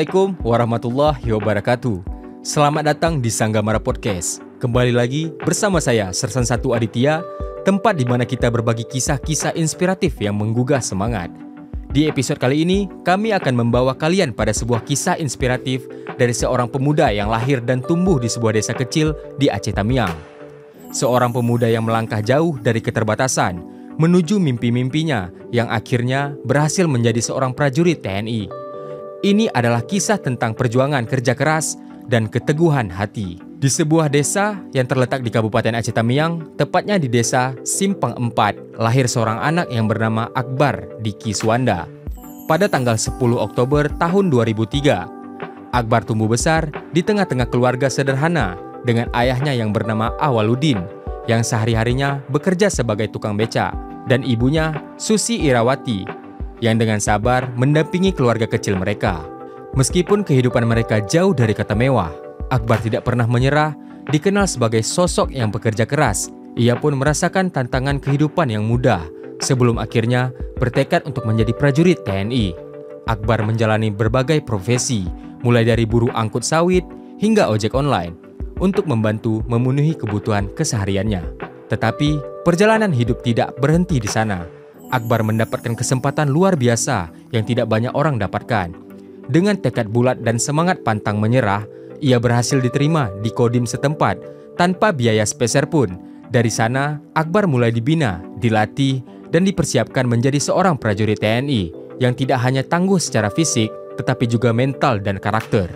Assalamualaikum warahmatullahi wabarakatuh. Selamat datang di Sanggamara Podcast. Kembali lagi bersama saya, Sersan 1 Aditya, tempat di mana kita berbagi kisah-kisah inspiratif yang menggugah semangat. Di episode kali ini, kami akan membawa kalian pada sebuah kisah inspiratif dari seorang pemuda yang lahir dan tumbuh di sebuah desa kecil di Aceh Tamiang. Seorang pemuda yang melangkah jauh dari keterbatasan menuju mimpi-mimpinya yang akhirnya berhasil menjadi seorang prajurit TNI. Ini adalah kisah tentang perjuangan kerja keras dan keteguhan hati. Di sebuah desa yang terletak di Kabupaten Aceh Tamiang, tepatnya di desa Simpang 4, lahir seorang anak yang bernama Akbar di Kiswanda. Pada tanggal 10 Oktober tahun 2003, Akbar tumbuh besar di tengah-tengah keluarga sederhana dengan ayahnya yang bernama Awaludin, yang sehari-harinya bekerja sebagai tukang beca, dan ibunya Susi Irawati, yang dengan sabar mendampingi keluarga kecil mereka. Meskipun kehidupan mereka jauh dari kata mewah, Akbar tidak pernah menyerah, dikenal sebagai sosok yang bekerja keras. Ia pun merasakan tantangan kehidupan yang mudah sebelum akhirnya bertekad untuk menjadi prajurit TNI. Akbar menjalani berbagai profesi, mulai dari buruh angkut sawit hingga ojek online, untuk membantu memenuhi kebutuhan kesehariannya. Tetapi perjalanan hidup tidak berhenti di sana. Akbar mendapatkan kesempatan luar biasa yang tidak banyak orang dapatkan. Dengan tekad bulat dan semangat pantang menyerah, ia berhasil diterima di Kodim setempat tanpa biaya sepeser pun. Dari sana, Akbar mulai dibina, dilatih, dan dipersiapkan menjadi seorang prajurit TNI yang tidak hanya tangguh secara fisik, tetapi juga mental dan karakter.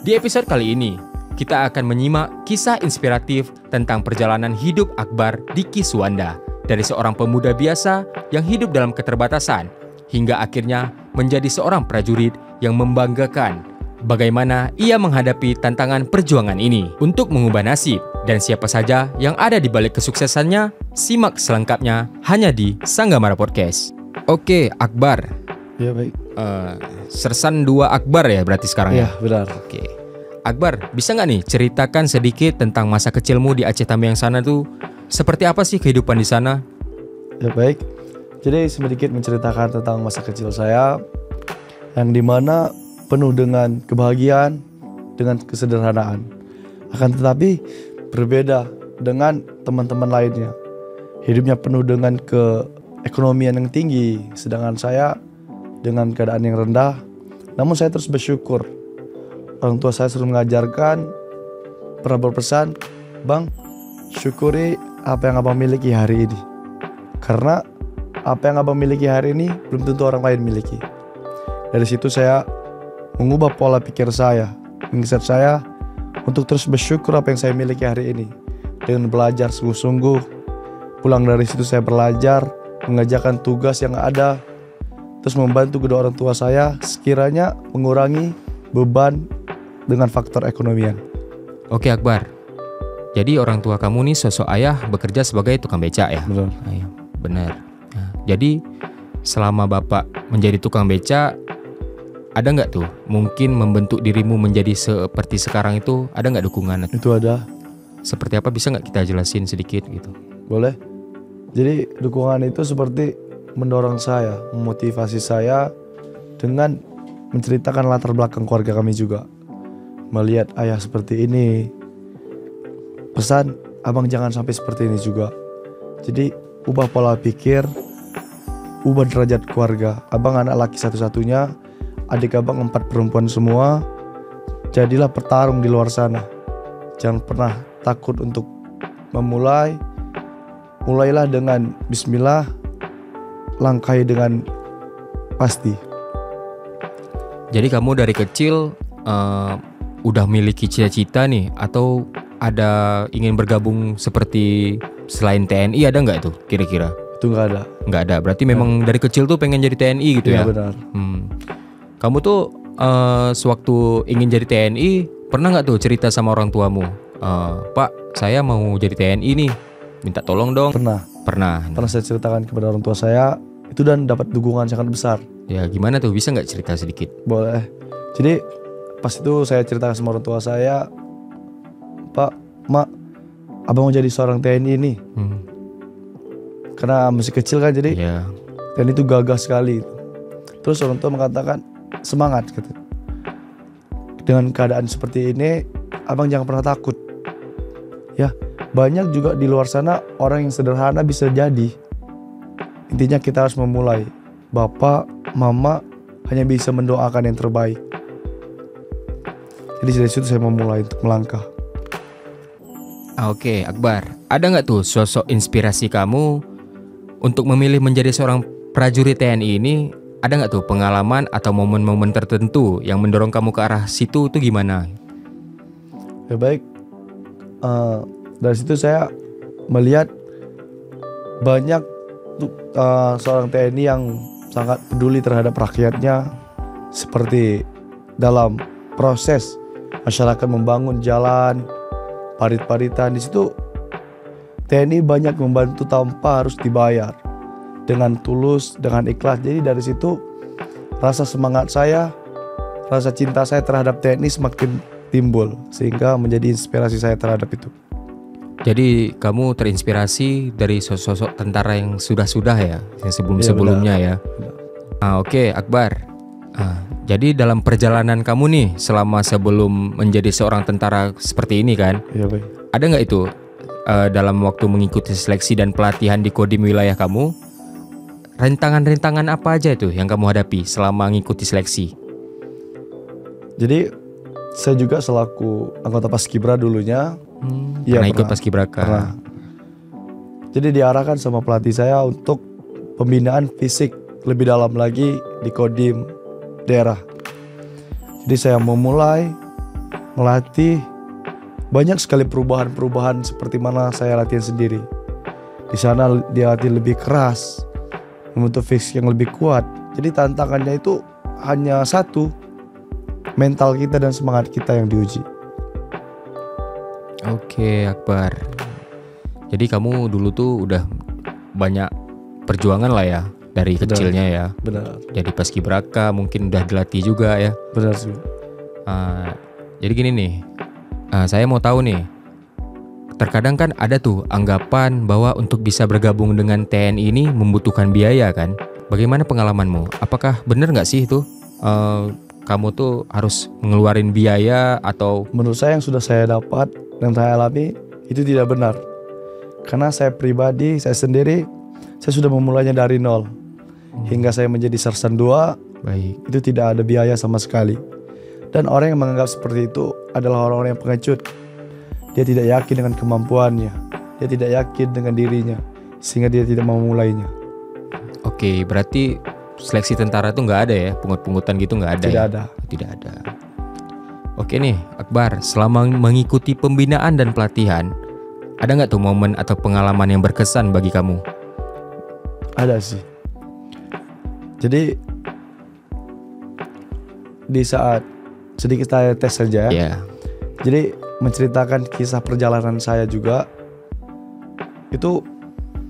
Di episode kali ini, kita akan menyimak kisah inspiratif tentang perjalanan hidup Akbar di Kiswanda, dari seorang pemuda biasa yang hidup dalam keterbatasan, hingga akhirnya menjadi seorang prajurit yang membanggakan. Bagaimana ia menghadapi tantangan perjuangan ini untuk mengubah nasib, dan siapa saja yang ada di balik kesuksesannya, simak selengkapnya hanya di Sanggamara Podcast. Oke, Akbar. Ya, baik. Sersan 2 Akbar ya berarti sekarang ya? Ya, benar. Oke. Akbar, bisa nggak nih ceritakan sedikit tentang masa kecilmu di Aceh Tamiang sana tuh? Seperti apa sih kehidupan di sana? Ya, baik. Jadi sedikit menceritakan tentang masa kecil saya yang dimana penuh dengan kebahagiaan, dengan kesederhanaan. Akan tetapi berbeda dengan teman-teman lainnya. Hidupnya penuh dengan keekonomian yang tinggi, sedangkan saya dengan keadaan yang rendah. Namun saya terus bersyukur. Orang tua saya selalu mengajarkan, pernah berpesan, "Bang, syukuri apa yang abang miliki hari ini. Karena apa yang abang miliki hari ini belum tentu orang lain miliki." Dari situ saya mengubah pola pikir saya, mindset saya untuk terus bersyukur apa yang saya miliki hari ini. Dengan belajar sungguh-sungguh, pulang dari situ saya belajar, mengerjakan tugas yang ada, terus membantu kedua orang tua saya sekiranya mengurangi beban dengan faktor ekonomian. Oke, Akbar. Jadi orang tua kamu nih sosok ayah bekerja sebagai tukang beca ya? Benar. Ayo, benar. Nah, jadi selama bapak menjadi tukang beca, ada nggak tuh mungkin membentuk dirimu menjadi seperti sekarang itu, ada nggak dukungan? Itu ada. Seperti apa, bisa nggak kita jelasin sedikit gitu? Boleh. Jadi dukungan itu seperti mendorong saya, memotivasi saya dengan menceritakan latar belakang keluarga kami juga. Melihat ayah seperti ini, pesan abang jangan sampai seperti ini juga. Jadi ubah pola pikir, ubah derajat keluarga. Abang anak laki satu-satunya, adik abang 4 perempuan semua. Jadilah petarung di luar sana. Jangan pernah takut untuk memulai. Mulailah dengan bismillah, langkahi dengan pasti. Jadi kamu dari kecil udah miliki cita-cita nih, atau ada ingin bergabung seperti selain TNI, ada nggak tuh kira-kira? Itu nggak ada. Nggak ada, berarti memang dari kecil tuh pengen jadi TNI gitu ya? Iya, benar. Kamu tuh sewaktu ingin jadi TNI, pernah nggak tuh cerita sama orang tuamu? Pak, saya mau jadi TNI nih, minta tolong dong. Pernah saya ceritakan kepada orang tua saya itu dan dapat dukungan sangat besar. Ya gimana tuh, bisa nggak cerita sedikit? Boleh. Jadi pas itu saya ceritakan sama orang tua saya, "Pak, Mak, abang mau jadi seorang TNI nih." Karena masih kecil kan, jadi TNI itu gagah sekali. Terus orang tua mengatakan, "Semangat," gitu. dengan keadaan seperti ini, abang jangan pernah takut. Ya, banyak juga di luar sana orang yang sederhana bisa jadi. Intinya kita harus memulai. Bapak, mama hanya bisa mendoakan yang terbaik. Jadi dari situ saya memulai untuk melangkah. Oke, Akbar, ada nggak tuh sosok inspirasi kamu untuk memilih menjadi seorang prajurit TNI ini? Ada nggak tuh pengalaman atau momen-momen tertentu yang mendorong kamu ke arah situ tuh gimana? Ya baik, dari situ saya melihat banyak seorang TNI yang sangat peduli terhadap rakyatnya, seperti dalam proses masyarakat membangun jalan, parit-paritan. Di situ TNI banyak membantu tanpa harus dibayar, dengan tulus, dengan ikhlas. Jadi dari situ rasa semangat saya, rasa cinta saya terhadap TNI semakin timbul, sehingga menjadi inspirasi saya terhadap itu. Jadi kamu terinspirasi dari sosok tentara yang sudah-sudah ya, yang sebelum-sebelumnya ya. Oke, Akbar. Jadi dalam perjalanan kamu nih selama sebelum menjadi seorang tentara seperti ini kan, Iya baik. ada nggak itu dalam waktu mengikuti seleksi dan pelatihan di Kodim wilayah kamu, rintangan-rintangan apa aja itu yang kamu hadapi selama mengikuti seleksi? Jadi saya juga selaku anggota Paskibra dulunya. Pernah ikut Paskibraka. Pernah. Jadi diarahkan sama pelatih saya untuk pembinaan fisik lebih dalam lagi di Kodim daerah. Jadi saya memulai melatih, banyak sekali perubahan-perubahan seperti mana saya latihan sendiri. Di sana dia latih lebih keras, membentuk fisik yang lebih kuat. Jadi tantangannya itu hanya satu, mental kita dan semangat kita yang diuji. Oke, Akbar. Jadi kamu dulu tuh udah banyak perjuangan lah ya dari Benar. kecilnya ya. Benar. Jadi Paskibraka mungkin udah dilatih juga ya. Benar sih. Jadi gini nih, saya mau tahu nih. Terkadang kan ada tuh anggapan bahwa untuk bisa bergabung dengan TNI ini membutuhkan biaya kan. Bagaimana pengalamanmu? Apakah benar nggak sih itu? Kamu tuh harus ngeluarin biaya atau... Menurut saya yang sudah saya dapat dan saya alami itu tidak benar. Karena saya pribadi, saya sendiri, saya sudah memulainya dari nol. Hingga saya menjadi Sersan 2, Baik. itu tidak ada biaya sama sekali. Dan orang yang menganggap seperti itu adalah orang-orang yang pengecut. Dia tidak yakin dengan kemampuannya, dia tidak yakin dengan dirinya, sehingga dia tidak mau memulainya. Oke, berarti seleksi tentara itu nggak ada ya? Pungut-pungutan gitu nggak ada? Tidak ya? ada. Tidak ada. Oke nih, Akbar, selama mengikuti pembinaan dan pelatihan, ada nggak tuh momen atau pengalaman yang berkesan bagi kamu? Ada sih. Jadi di saat sedikit saya tes saja. Ya. Jadi menceritakan kisah perjalanan saya juga itu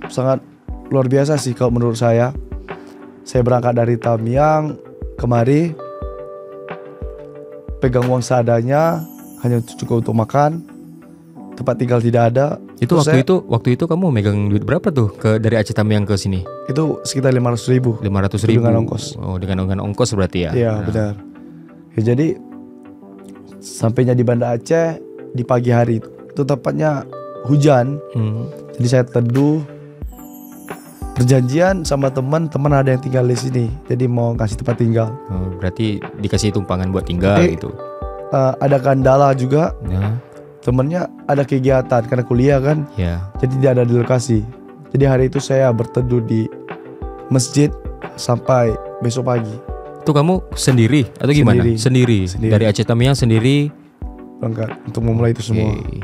sangat luar biasa sih kalau menurut saya. Saya berangkat dari Tamiang kemari, pegang uang seadanya, hanya cukup untuk makan, tempat tinggal tidak ada. Itu Terus waktu itu kamu megang duit berapa tuh dari Aceh Tamiang ke sini? itu sekitar 500.000. 500.000 dengan ongkos. Oh, dengan ongkos berarti ya? Iya benar. Ya, jadi sampainya di Banda Aceh di pagi hari itu tepatnya hujan. Jadi saya teduh, perjanjian sama teman ada yang tinggal di sini, jadi mau kasih tempat tinggal. Oh, berarti dikasih tumpangan buat tinggal gitu. Ada kendala juga, Ya. temennya ada kegiatan karena kuliah kan, Ya. jadi tidak ada di lokasi. Jadi hari itu saya berteduh di masjid sampai besok pagi. Itu kamu sendiri atau gimana? Sendiri. Dari Aceh Tamiang sendiri. Berangkat untuk memulai itu semua. Oke.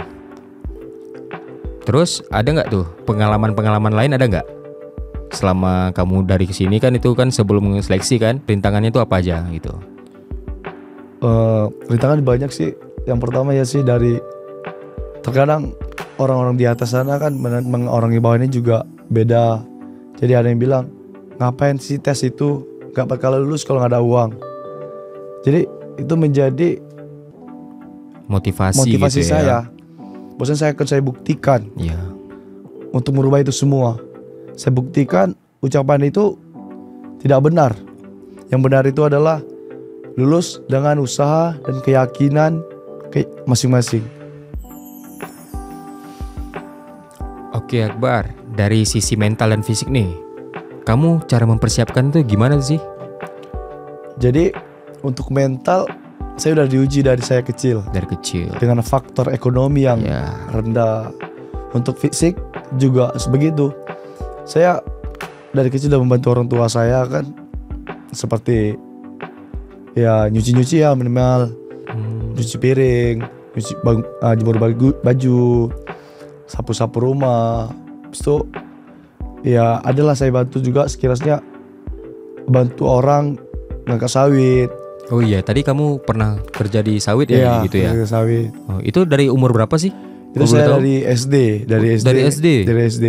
Terus ada nggak tuh pengalaman-pengalaman lain, ada nggak? Selama kamu dari kesini kan, itu kan sebelum seleksi kan, rintangannya itu apa aja gitu? Rintangan banyak sih. Yang pertama ya sih dari terkadang orang-orang di atas sana kan orang di bawah ini juga beda. Jadi ada yang bilang, ngapain sih tes itu, gak bakal lulus kalau gak ada uang. Jadi itu menjadi Motivasi gitu saya. ya? Bosan saya buktikan Iya. untuk merubah itu semua. Saya buktikan ucapan itu tidak benar. Yang benar itu adalah lulus dengan usaha dan keyakinan masing-masing. Oke Akbar, dari sisi mental dan fisik nih, kamu cara mempersiapkan tuh gimana sih? Jadi untuk mental saya udah diuji dari saya kecil Dari kecil. dengan faktor ekonomi yang Ya. rendah. Untuk fisik juga sebegitu. Saya dari kecil udah membantu orang tua saya kan, seperti ya nyuci-nyuci ya minimal, nyuci piring, jemur baju, sapu-sapu rumah. Habis itu ya adalah saya bantu juga sekiranya bantu orang ngangkat sawit. Oh iya, tadi kamu pernah kerja di sawit ya, gitu ya? ngangkat sawit. Oh, itu dari umur berapa sih? Itu Kalau saya boleh tahu? dari SD. Dari SD.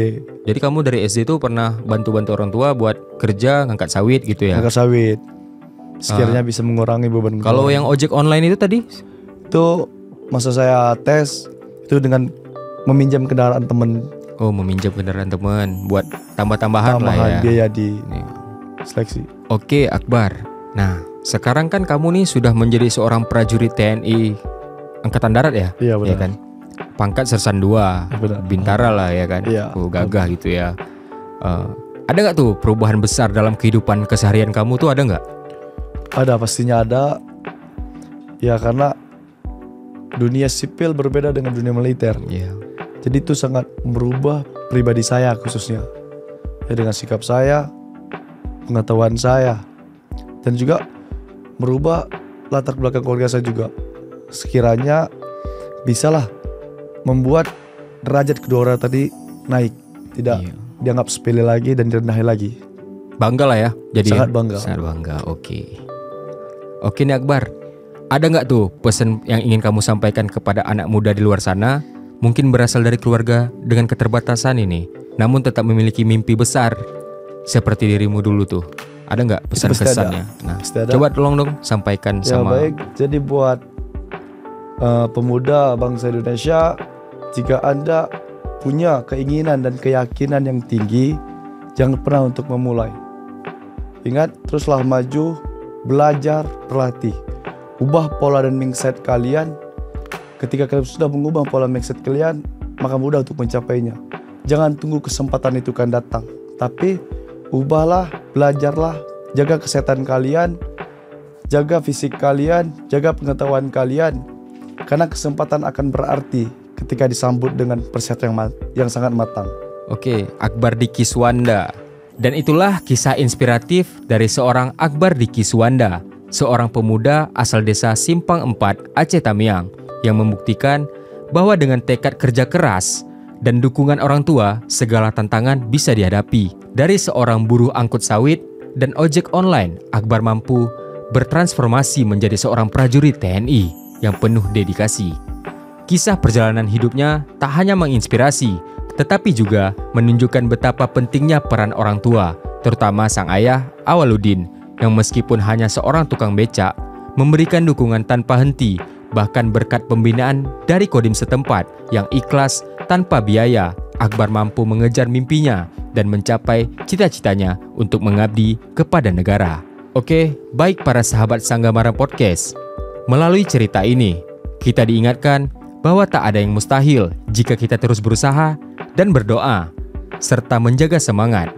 Jadi kamu dari SD tuh pernah bantu-bantu orang tua buat kerja ngangkat sawit gitu ya? Ngangkat sawit. Sekiranya bisa mengurangi beban. Kalau yang ojek online itu tadi? itu masa saya tes itu dengan meminjam kendaraan temen, Oh, meminjam kendaraan teman buat tambah-tambahan lah ya. biaya di Nih. seleksi. Oke Akbar. Nah, sekarang kan kamu nih sudah menjadi seorang prajurit TNI Angkatan Darat ya? Iya benar. Ya kan? Pangkat Sersan 2, Benar. Bintara lah ya kan? Iya. Oh, gagah gitu ya. Ada nggak tuh perubahan besar dalam kehidupan keseharian kamu tuh, ada nggak? Ada, pastinya ada. Ya karena dunia sipil berbeda dengan dunia militer. Iya. Jadi itu sangat merubah pribadi saya khususnya. Ya dengan sikap saya, pengetahuan saya, dan juga merubah latar belakang keluarga saya juga. Sekiranya bisalah membuat derajat kedua orang tadi naik, tidak Iya. dianggap sepele lagi dan direndahin lagi. Bangga lah ya. Jadi Sangat bangga. Sangat bangga. Oke. Oke nih Akbar. Ada nggak tuh pesan yang ingin kamu sampaikan kepada anak muda di luar sana? Mungkin berasal dari keluarga dengan keterbatasan ini, namun tetap memiliki mimpi besar seperti dirimu dulu tuh. Ada nggak pesan Pasti ada. kesannya? Nah, Pasti ada. coba tolong dong sampaikan Ya sama. baik, jadi buat pemuda bangsa Indonesia, jika Anda punya keinginan dan keyakinan yang tinggi, jangan pernah untuk memulai. Ingat, teruslah maju, belajar, berlatih. Ubah pola dan mindset kalian. Ketika kalian sudah mengubah pola mindset kalian, maka mudah untuk mencapainya. Jangan tunggu kesempatan itu kan datang, tapi ubahlah, belajarlah, jaga kesehatan kalian, jaga fisik kalian, jaga pengetahuan kalian. Karena kesempatan akan berarti ketika disambut dengan persiapan yang sangat matang. Oke, Akbar Diki Suwanda. Dan itulah kisah inspiratif dari seorang Akbar Diki Suwanda, seorang pemuda asal desa Simpang 4, Aceh Tamiang, yang membuktikan bahwa dengan tekad kerja keras dan dukungan orang tua, segala tantangan bisa dihadapi. Dari seorang buruh angkut sawit dan ojek online, Akbar mampu bertransformasi menjadi seorang prajurit TNI yang penuh dedikasi. Kisah perjalanan hidupnya tak hanya menginspirasi, tetapi juga menunjukkan betapa pentingnya peran orang tua, terutama sang ayah Awaludin, yang meskipun hanya seorang tukang becak, memberikan dukungan tanpa henti, bahkan berkat pembinaan dari kodim setempat yang ikhlas tanpa biaya. Akbar mampu mengejar mimpinya dan mencapai cita-citanya untuk mengabdi kepada negara. Oke, baik para sahabat Sanggamara Podcast. Melalui cerita ini, kita diingatkan bahwa tak ada yang mustahil jika kita terus berusaha dan berdoa, serta menjaga semangat.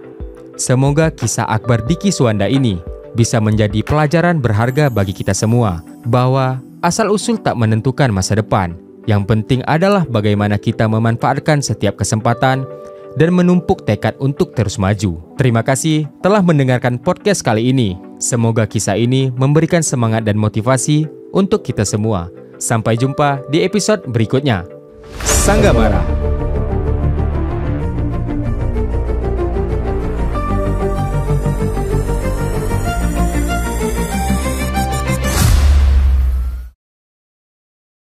Semoga kisah Akbar Diki Suwanda ini bisa menjadi pelajaran berharga bagi kita semua, bahwa asal-usul tak menentukan masa depan. Yang penting adalah bagaimana kita memanfaatkan setiap kesempatan dan menumpuk tekad untuk terus maju. Terima kasih telah mendengarkan podcast kali ini. Semoga kisah ini memberikan semangat dan motivasi untuk kita semua. Sampai jumpa di episode berikutnya. Sanggamara.